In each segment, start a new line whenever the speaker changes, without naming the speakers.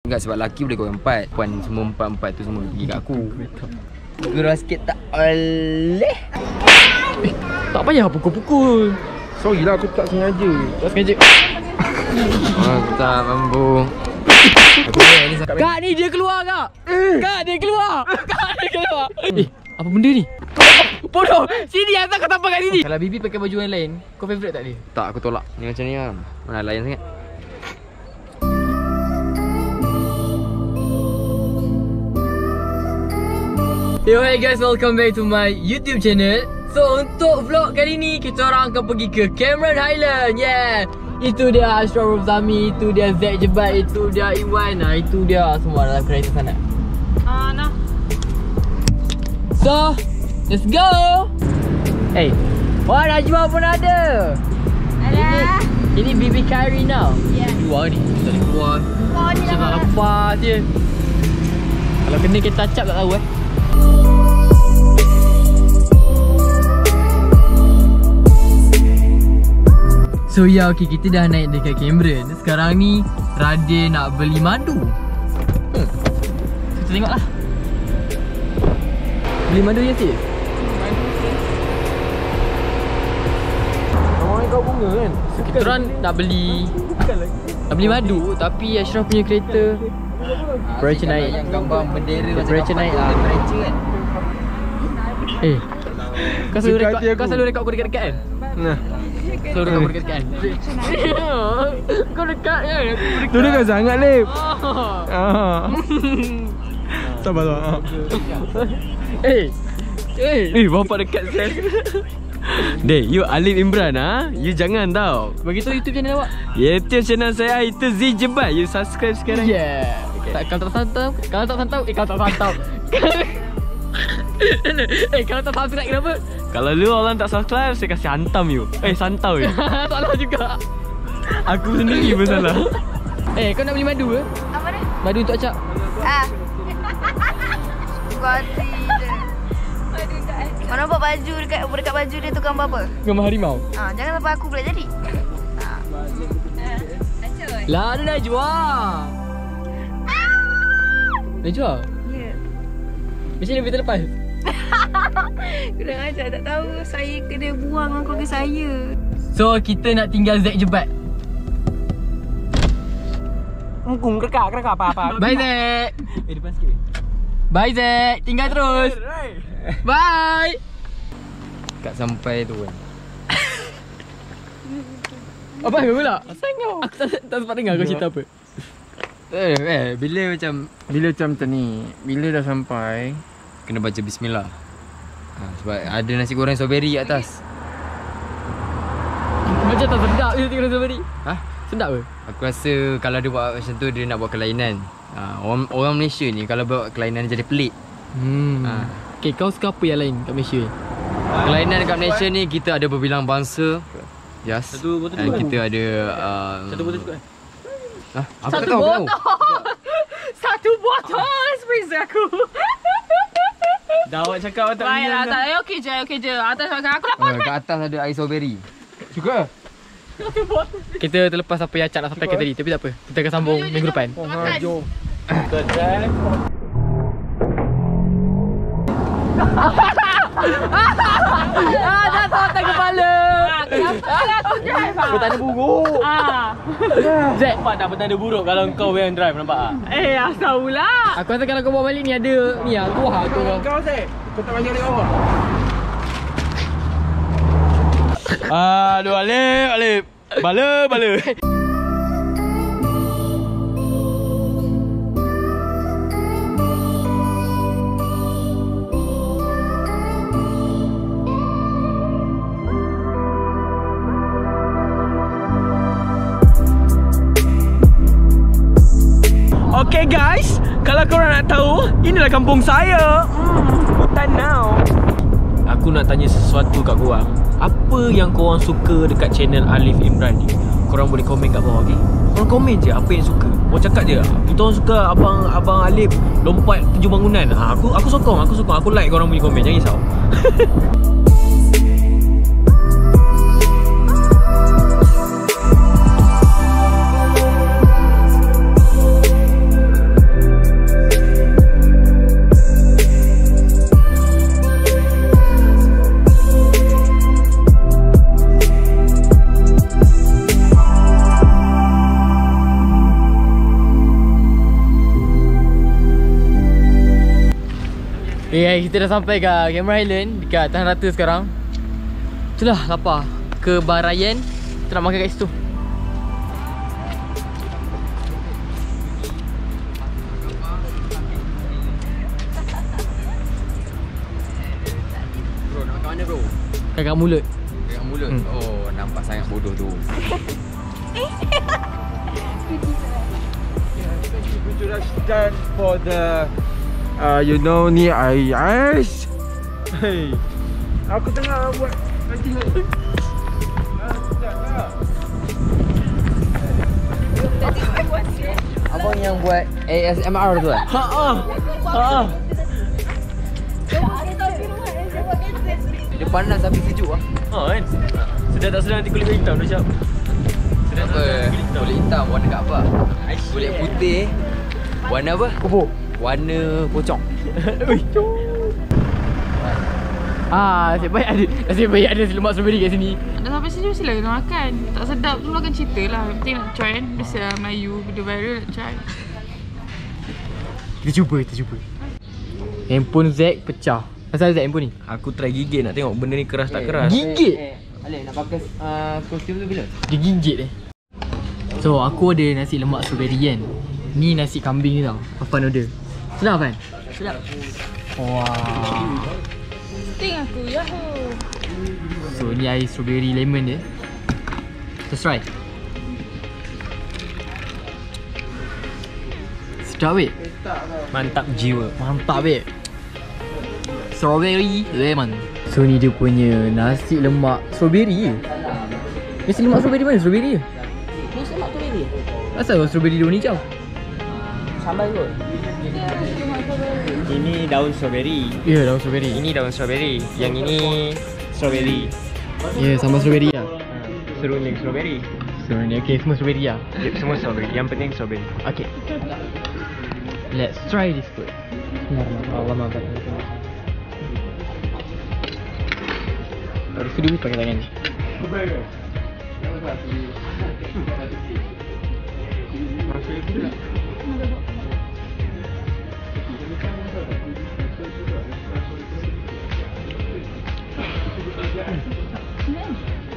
Enggak, sebab lelaki boleh korang 4. Puan semua 4-4 tu semua pergi kat aku. Gerah sikit tak boleh.
Tak payah pukul-pukul.
Sorry lah, aku tak sengaja.
Tak sengaja.
Aku tak mampu.
Kak ni dia keluar kak. Kak dia keluar. Kak dia keluar. Apa benda ni? Bodoh. Sini asal kau tampar kat sini. Kalau Bibi pakai baju yang lain, kau favourite tak dia?
Tak, aku tolak. Ni macam ni lah. Mana layan sangat.
Yo, hey guys, welcome back to my YouTube channel. So untuk vlog kali ni, kita orang akan pergi ke Cameron Highland. Yeah. Itu dia Ashraf Zami, itu dia Zack Jebat, itu dia Iwan. Nah, itu dia semua dalam kereta sana.
Nah.
So, let's go. Hey, wah Najwa pun ada.
Alah.
Ini BB Carry now.
Ya.
Keluar ni, kita nak keluar.
Kau ni
Macam nak
lah.
lepas je. Kalau kena kita cap tak tahu So ya, okay, kita dah naik dekat Cameron. Sekarang ni Radin nak beli madu. Kita tengoklah. Beli madu ya sis?
Orang kau bunga kan?
So kita orang nak beli madu, tapi Ashraf punya kereta temperature naik.
Yang gambar bendera macam
Temperature naik lah.
Temperature kan.
Kau selalu rekod aku dekat-dekat kan?
Nah.
Selalu rekod aku dekat-dekat kan? Kau dekat kan?
Tu dekat sangat, Lip.
Ah.
Sabar.
Bapak dekat sel. Dek, you Alif Imran You jangan tau.
Bagi tahu YouTube channel awak.
YouTube channel saya itu Z Jebat. You subscribe sekarang.
Yeah. Okay. Kalau tak santau. Kalau tak santau. Kalau tak subscribe kenapa?
Kalau lu orang tak subscribe, saya kasih hantam you. Santau you.
Salah juga.
Aku sendiri pun salah.
Kau nak beli madu ke?
Apa ni?
Madu untuk acap.
Kuati je. Mana nampak baju dekat baju dia tu gambar apa?
Gambar harimau.
Jangan sampai aku pula jadi.
Lah, ada Najwa. Najwa?
Ya.
Macam ni kita lepas.
Kurang ajar, tak tahu saya kena buang dengan keluarga saya.
So, kita nak tinggal Zack Jebat.
Engkung kerekak apa-apa.
Bye Zack.
Depan sikit.
Bye Zack. Tinggal terus. Bye.
Kat sampai tu kan.
Apa kau pula? Asal kau? Aku tak sempat dengar kau cerita apa.
Bila macam
ni, bila dah sampai,
kena baca bismillah. Sebab ada nasi goreng strawberry kat atas.
Macam tak sedap je tengok nasi beri. Sedap ke?
Aku rasa kalau dia buat macam tu, dia nak buat kelainan. Orang Malaysia ni kalau buat kelainan jadi pelik.
Okay, kau suka apa yang lain kat Malaysia ni?
Kelainan dekat Malaysia ni, kita ada berbilang bangsa. Yes.
Satu botol
Dan
juga.
kita ada
Satu botol cukup
aku tak tahu.
Satu botol espresso aku.
Dah awak cakap awak tak
Baiklah, tak payah. Okey je. Atas makan aku lapar.
Kat atas ada air strawberry.
suka?
Kita terlepas apa yang Acap nak sampaikan tadi. Tapi tak apa, kita akan sambung minggu depan.
Jom.
Jatuh atas kepala.
Aku drive lah.
Bertanda buruk.
Zack,
Nampak tak bertanda buruk kalau kau yang drive, nampak tak?
Asal pula.
aku rasa kalau kau bawa balik ni ada ni lah, kuah tu.
Kau Zek, kau tak bagi balik bawah.
Aduh, Alif. Bala. Okay guys, kalau korang nak tahu, inilah kampung saya. Hutan now. Aku nak tanya sesuatu kat korang. Apa yang korang suka dekat channel Alif Imran ni? Korang boleh komen kat bawah, okay? Korang komen je apa yang suka. Korang cakap je, kita orang suka abang Alif lompat tujuh bangunan. Aku sokong. Aku like korang punya komen, jangan risau.
Okay guys, kita dah sampai kat Cameron Highland dekat Tahan Rata sekarang. Itulah lapar. Ke Bar Ryan. Kita nak makan kat situ.
Bro, nak makan mana bro?
Kat mulut.
Dekat mulut. Oh, nampak sangat bodoh tu.
Introduction for the you know ni ice. Hey. Aku tengah buat nanti.
Abang yang buat ASMR tu kan? Dia panas tapi sejuk lah.
kan? Sedar tak sedar nanti kulit hitam dah siap. Sedar tak
Apa?
sedar kulit hitam.
Kulit hitam warna kat apa? Kulit putih warna apa?
Kupuk.
Warna pocong.
Nasib baik ada lemak strawberry kat sini.
Dah sampai sini mesti lah kena makan. Tak sedap tu makan cerita lah. Yang penting nak try kan. Biasa lah Melayu, video viral nak try.
Kita cuba. Handphone Zack pecah. Asal Zack handphone ni?
Aku try gigit nak tengok benda ni keras tak keras.
Gigit?
Alek nak pakai kostum tu bila?
Dia gigit So aku ada nasi lemak strawberry kan. Ni nasi kambing ni tau. Afan order. Sedap kan? Sedap. Wah.
Ting aku, yahoo.
So ni air strawberry lemon dia. Let's try. Sedap weh.
Mantap jiwa.
Mantap weh. Strawberry lemon. So ni dia punya nasi lemak strawberry je. Nasi lemak strawberry mana? Strawberry je?
Nasi lemak strawberry.
Asal strawberry dia warna hijau?
Sambal kot.
Ini daun strawberry.
Ya, daun strawberry.
Ini daun strawberry. Yang ini strawberry.
Ya, sambal strawberry lah.
Serunding strawberry.
So ni okay, semua strawberry lah.
Yep, semua strawberry. Yang penting strawberry.
Okay. Let's try this food. Bismillahirrahmanirrahim. Harus dulu pakai tangan ni.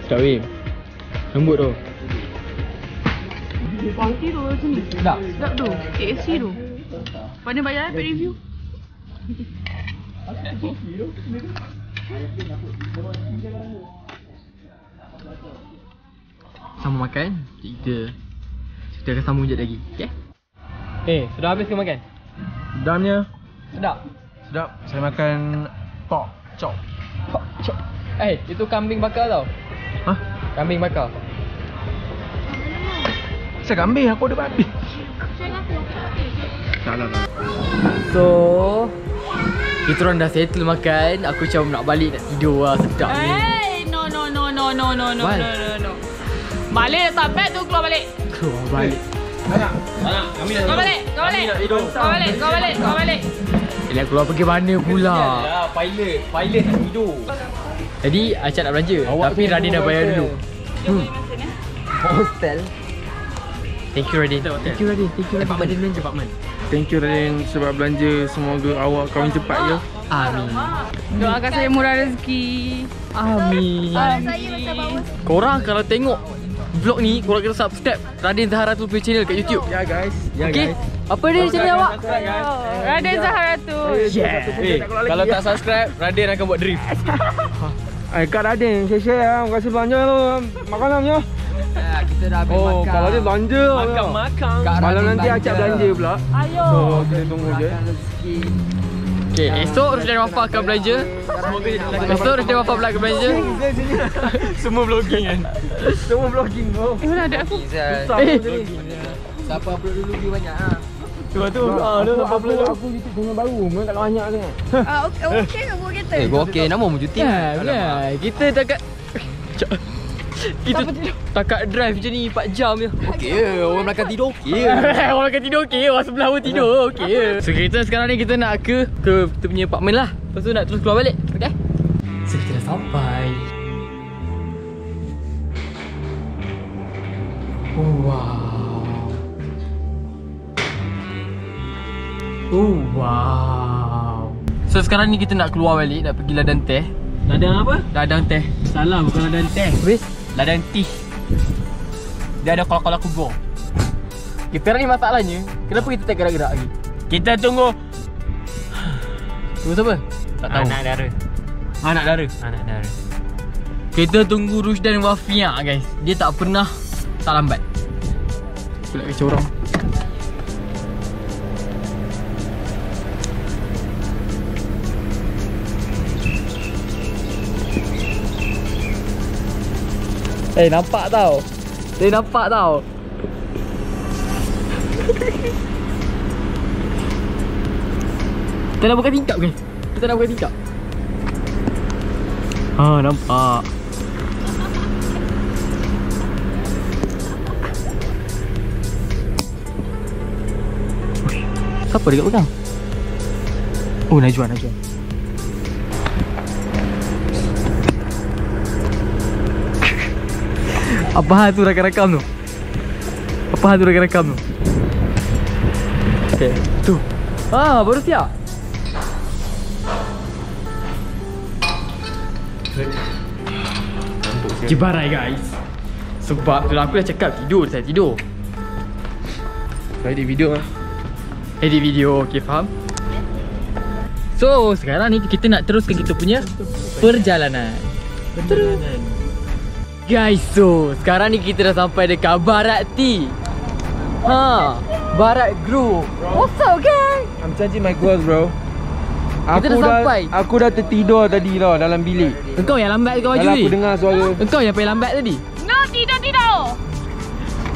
Sedap weh. Lembut tu.
Kualiti tu macam ni.
Sedap.
Sedap tu. KFC tu. Mana bayar paid review?
Sama makan. Kita akan sambung sekejap lagi. Okay? Sudah habis ke makan?
Damnya
Sedap.
sedap. Saya makan pork chop.
Itu kambing bakar tau.
Hah?
Kambing bakar.
Saya kambing, aku ada babi. Tak.
So kita orang dah settle makan. Aku macam nak balik nak tidur lah. Sedap ni.
No.
Why?
Balik tak bad tu keluar balik.
Keluar balik.
Kami nak
Kau balik. Kau balik.
Nak keluar pergi mana pula?
Ya, pilot nak tidur.
Jadi Acap nak belanja. Tapi Radin dah bayar dulu.
Hostel.
Thank you Radin. Thank you Radin. Radin belanja.
Thank you Radin sebab belanja. Semoga awak kahwin cepat je.
Amin.
Doakan saya murah rezeki.
Amin.
Saya macam bawa
Korang kalau tengok vlog ni, korang kena subscribe Radin Zahara tu punya channel kat YouTube.
Ya guys.
Okay? Apa dia channel awak?
Radin Zahara tu.
Kalau tak subscribe, Radin akan buat drift.
Kak Radin, share lah. Terima kasih belanja tu. Makanannya.
Kita dah habis makan.
Kalau dia belanja.
Makan.
Kak
Malam
Radin
nanti Acap belanja pula.
Ayo.
So kita tunggu je.
Makan rezeki.
Okay, esok Rushdie Wafa akan belanja. Esok Rushdie Wafa pula akan belanja.
Semua vlogging kan.
Semua vlogging tu.
Mana ada aku?
Siapa upload dulu view banyak ha.
Tu.
Aku YouTube channel baru. Memang tak banyak sangat.
okey ke gua kereta?
Gua okey, nama mu cuti.
Kita takat takat drive je ni 4 jam je.
Okey, orang belakang tidur okey.
Orang akan tidur okey, orang sebelah pun tidur okey. So kita sekarang ni kita nak ke kita punya apartment lah. Lepas tu nak terus keluar balik. Okay? So kita dah sampai. Oh wow. Oh wow. So sekarang ni kita nak keluar balik, nak pergi ladang teh.
Ladang apa?
Ladang teh.
Salah, bukan ladang teh.
Habis ladang tea. Dia ada kolak-kolak kubur. Okay, sekarang ni masalahnya, kenapa kita tak gerak-gerak lagi?
Kita tunggu
Tunggu siapa? Tak tahu.
anak dara.
Anak dara.
Anak dara.
Kita tunggu Rusdan Wafia guys. Dia tak pernah tak lambat. Aku nak kacau orang. Nampak tau. Nampak tau. Kita nak buka tingkap ke? Kita nak buka tingkap. Nampak. Siapa dekat belakang? Oh, Najwa. Apa hal tu rakam-rakam tu? Okay, tu. Baru siap. Cibarai guys. Sebab tu aku dah cakap saya tidur.
Edit video lah.
Edit video, okay, faham? So, sekarang ni kita nak teruskan kita punya perjalanan. Guys, so sekarang ni kita dah sampai dekat Barat T. Barat Group. What's up, gang?
I'm charging my goals, bro.
Kita dah sampai.
Aku dah tertidur tadi tau dalam bilik.
Engkau yang lambat kau baju
Dalam
ni.
aku dengar suara.
Engkau yang paling lambat tadi.
No, tidur.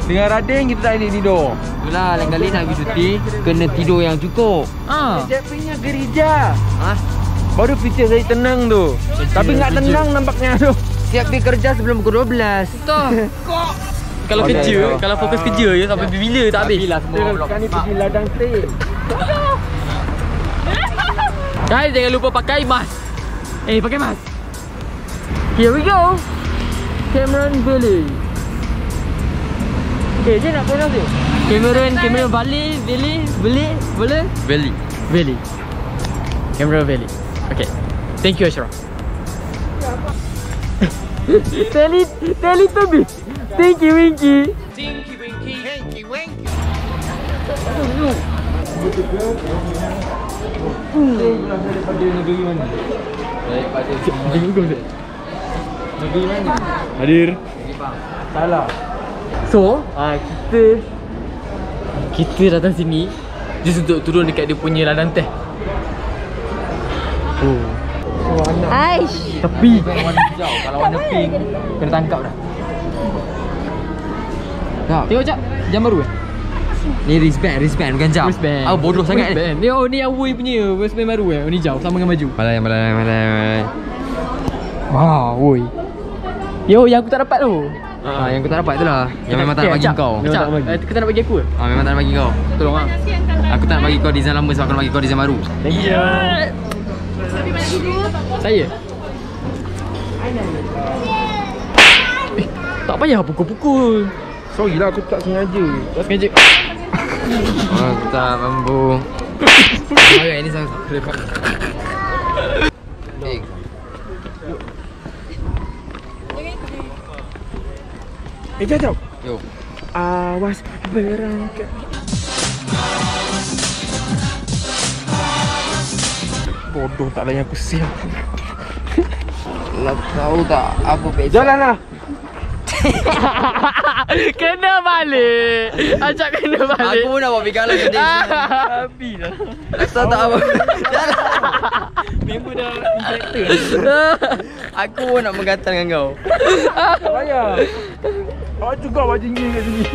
Dengan Radin kita tak boleh tidur.
Itulah lain kali nak pergi cuti kena tidur yang cukup.
Dia punya gereja. Baru fikir saya tenang tu. Tapi tak tenang nampaknya tu.
Siap pergi kerja sebelum pukul 12.
Betul. Kalau kerja, kalau fokus kerja je sampai bila tak habis.
Habislah semua vlog.
Sekarang ni pergi ladang teh.
Guys, jangan lupa pakai mask. Pakai mask. Here we go. Cameron Valley. Okay, je nak pronounce dia. Cameron Valley. Cameron Valley. Okay. Thank you, Ashraf. Teletubbies. Thank you, Winky.
Daripada negeri mana? Negeri mana?
Hadir.
Salah.
So, kita datang sini just untuk turun dekat dia punya ladang teh.
Aish.
Tepi.
Warna hijau. Kalau warna pink kena tangkap dah.
Tengok jap, jam baru
Ni wristband bukan jam.
Wristband.
Bodoh sangat ni.
Ni ni yang Wui punya wristband baru ni hijau sama dengan baju.
Malai.
Wui. Yo, yang aku tak dapat tu.
Yang aku tak dapat tu lah. Yang memang tak nak bagi kau.
Kita nak bagi aku ke?
Memang tak nak bagi kau.
Tolong
Aku tak nak bagi kau design lama sebab aku nak bagi kau design baru.
Thank you. Saya? Tak payah pukul-pukul.
Sorry lah, aku tak sengaja.
Tak sengaja.
Aku tak mampu. Marah ni sangat rekod.
Jom.
Yo.
Awas berangkat. Bodoh, tak layan aku siap.
Lah tahu tak apa beza?
Jalan lah.
Kena balik. Ajak kena balik.
Aku pun nak buat bigalan tadi.
Habis dah.
Tahu tak apa? Jalan.
Member dah injector.
Aku pun nak menggatal dengan kau.
Tak payah. Awak juga awak tinggi kat sini.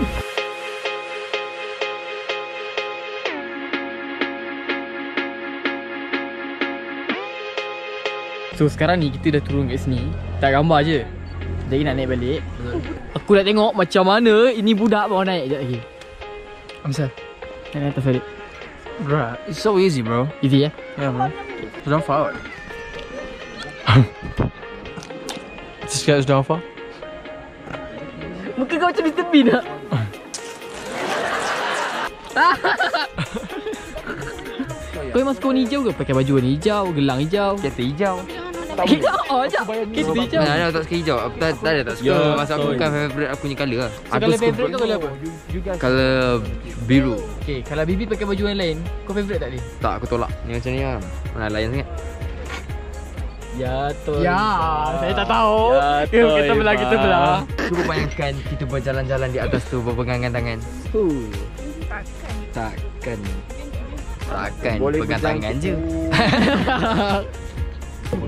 So sekarang ni kita dah turun kat sini. Tak gambar je. Jadi nak naik balik. Aku nak tengok macam mana ini budak bawa naik sekejap lagi. Amsal. Naik atas balik.
Right.
It's so easy, bro.
Easy ya?
Yeah, bro. Sudah far. This guy's down far.
Muka kau macam Mr. Bean tak? Kau memang suka warna hijau ke? Pakai baju warna hijau, gelang hijau.
Kereta hijau.
Hijau? Oh, sekejap. Kereta hijau.
Mana tak suka hijau? Tak ada tak suka. Masa aku bukan favourite aku punya colour lah.
So, colour favourite kau colour apa?
Colour biru.
Okay, kalau Bibi pakai baju yang lain, kau favourite tak dia?
Tak, aku tolak. Ni macam ni lah. Mana layan sangat.
Ya, tol.
Ya, saya tak tahu.
Ya,
Kita belah, kita belah.
Cuba bayangkan kita berjalan-jalan di atas tu berpegangan tangan. Takkan. Takkan pegang tangan je.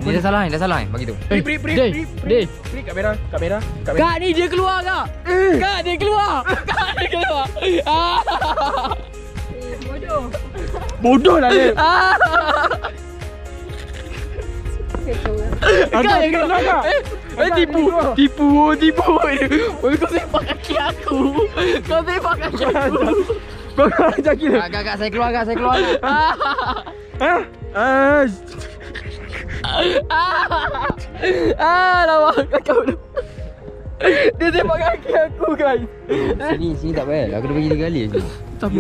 Ni dah salah, bagi tu.
Deh.
Kamera.
Kak ni dia keluar kak. Kak dia keluar.
Bodoh lah dia.
Kak yang keluar kak. Tipu. Kau sepak kaki aku.
Kau ajak gila.
Kak, saya keluar.
Lawak kau. Dia sepak kaki aku guys.
Sini tak payah. Aku dah bagi 3 kali je.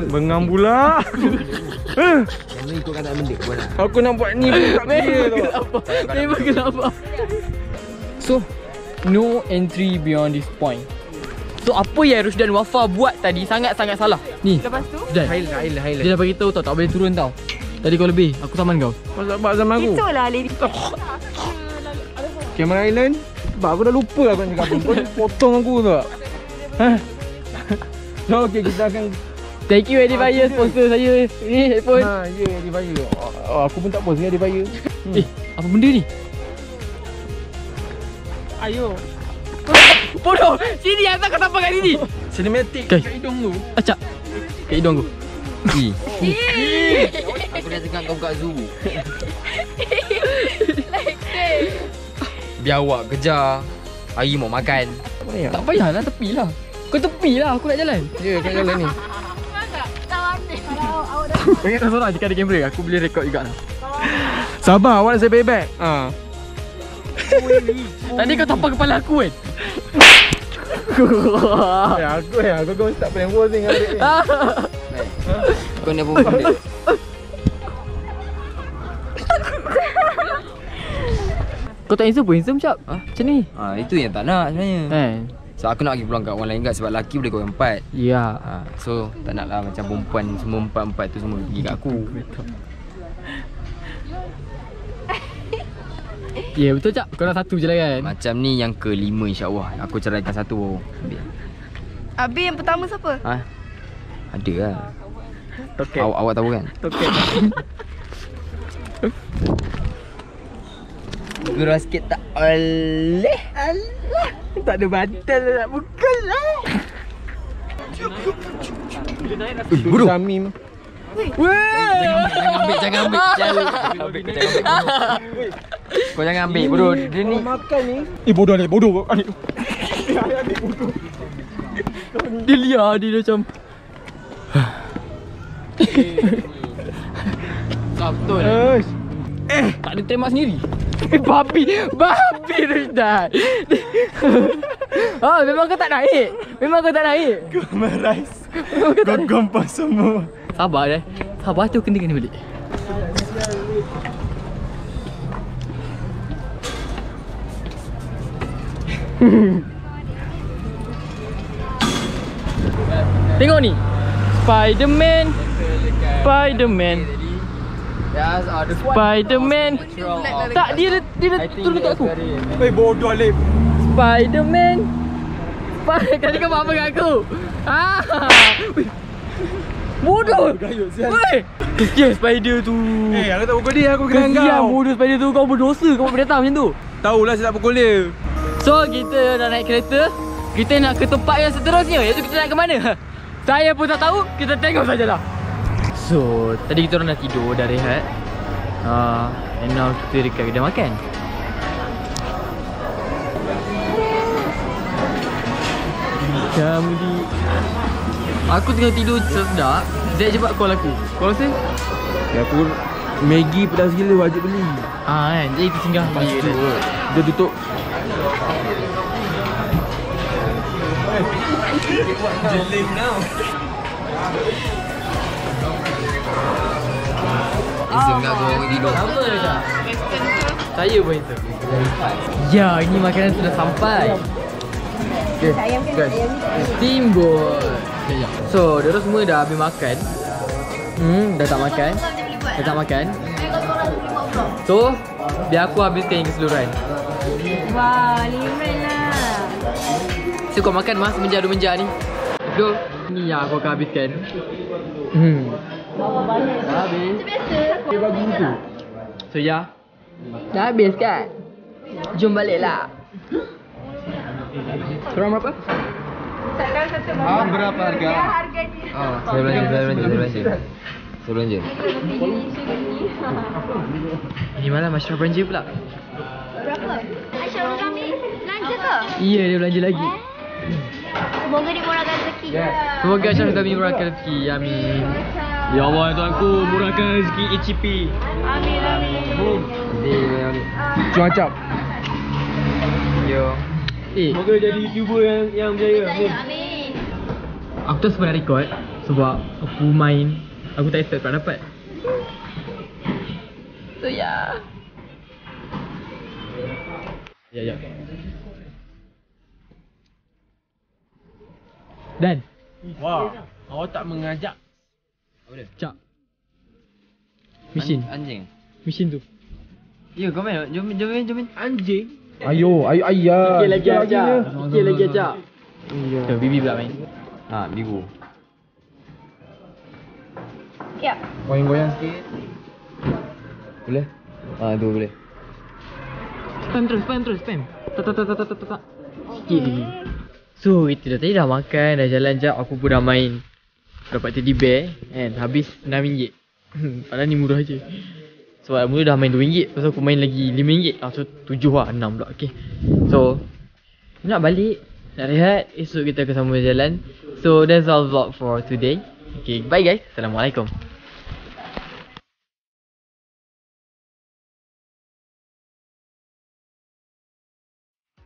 Bengang pula.
Yang ni ikut kata benda pun lah.
Aku nak buat ni pun tak boleh tau.
Memang kenapa? So, no entry beyond this point. So, apa yang Rusdan Wafa buat tadi sangat-sangat salah. Ni.
Lepas tu
Rusdan.
Highlight.
Dia dah bagi tahu tau tak boleh turun tau. Tadi kau lebih, aku saman kau.
Masa bak zaman aku.
itulah lady.
Camera Island. Sebab aku dah lupa aku nak cakap apa. Kau potong aku tu tak? So, okay, kita akan.
Thank you Edifier sponsor saya. Ni headphone.
Ya, Edifier. Aku pun tak post dengan Edifier.
Apa benda ni?
Ayo.
Bodoh. Sini asal kau tampar kat sini.
Cinematic
Guys.
kat hidung tu.
Acak. Kat hidung aku.
Aku dah cakap kau buka zoo. Biar awak kejar. Hari mau makan.
Tak payahlah tepilah. Kau tepilah aku nak jalan.
Ya, kau jalan ni.
Pengen kau seorang jika ada kamera aku boleh rekod juga lah.
Sabar, awak nak saya payback.
Tadi kau tampar kepala aku kan.
Aku kau start plan posing adik ni.
Kau ni apa benda?
Kau tak handsome cap. Macam ni.
Itu yang tak nak sebenarnya. So aku nak pergi pulang kat orang lain kat sebab lelaki boleh kau 4.
Ya.
So tak nak lah macam perempuan semua 4 tu semua pergi kat aku.
Ya betul cap. Kau nak satu je lah kan.
Macam ni yang ke-5 insyaAllah. Aku ceraikan 1.
Abi yang pertama siapa?
Ada lah.
Toket.
Awak tahu kan?
Toket.
Gerah sikit tak boleh.
Tak ada bantal nak pukul lah.
Bodoh.
Samim.
Jangan ambil. Kau jangan ambil bodoh. Dia ni
Makan ni. Bodoh ni, bodoh. Adik.
Dia liar dia macam. Betul. Tak ada tembak sendiri. Babi Rusdan. Memang kau tak naik.
Kau merais. Kau gampang semua.
Sabar dah. Sabar tu kena balik. Tengok ni. Spiderman. Tak, dia turun dekat aku.
Bodoh Alif.
Spiderman. Kali kau buat apa kat aku? Bodoh. Weh. Kesian spider tu.
Aku tak pukul dia, aku kena
Kesian
kau.
bodoh spider tu. Kau berdosa kau buat datang macam tu.
Tahulah saya tak pukul dia.
So kita dah naik kereta. Kita nak ke tempat yang seterusnya, iaitu kita nak ke mana? Saya pun tak tahu, kita tengok sajalah. So, tadi kita orang dah tidur, dah rehat. And now kita dekat kedai makan. Aku tengah tidur sedap. Zack cepat call aku. Kau rasa?
Aku Maggi pedas gila wajib beli.
Kan, jadi kita singgah beli dia.
Dia tutup.
Tengah tu orang tidur.
Sama dah.
Western tu.
Saya pun itu. Ya, ini makanan sudah sampai. Okay, guys. Steamboat. So, diorang semua dah habis makan. Dah tak makan. Dah tak makan. So, biar aku habiskan yang keseluruhan.
Wah, limit lah.
So, kau makan mas menja 2 menja ni. Let's go. Ni yang aku akan habiskan. Dah habis.
Itu biasa.
So, ya. Dah habis kan? Jom balik lah. Korang berapa?
Berapa harga?
Harga dia.
Saya belanja.
Ini malam Ashraf belanja pula.
Berapa? Aisyah kami belanja ke?
Iya, dia belanja lagi.
Semoga dimurahkan rezeki.
Semoga Ashraf kami murahkan rezeki. Amin.
Ya Allah Tuanku, murahkan rezeki ECP.
Amin, amin.
Cuacap.
Yo.
Semoga jadi YouTuber yang berjaya.
Amin.
Aku tak sempat nak record sebab aku main. Aku tak expect tak dapat. So ya. Ya. Dan
Wah, awak tak mengajak.
Cak. Mesin.
Anjing.
Mesin tu.
Ya, kau main. Jom.
Anjing?
Ayo, ayah.
Sikit lagi ajak. Tu Bibi pula main.
Ha, biru.
Ya.
Goyang-goyang sikit.
Boleh? Tu boleh.
Spam terus. Tak. Sikit lagi. So itu dah tadi dah makan, dah jalan jap, aku pun dah main. Dapat teddy bear kan, habis RM6. Padahal ni murah je. Sebab mula dah main RM2, lepas tu aku main lagi RM5. So 7 lah, 6 pula. Okay. So nak balik, nak rehat, esok kita akan sama jalan. So that's all vlog for today. Okay, bye guys. Assalamualaikum.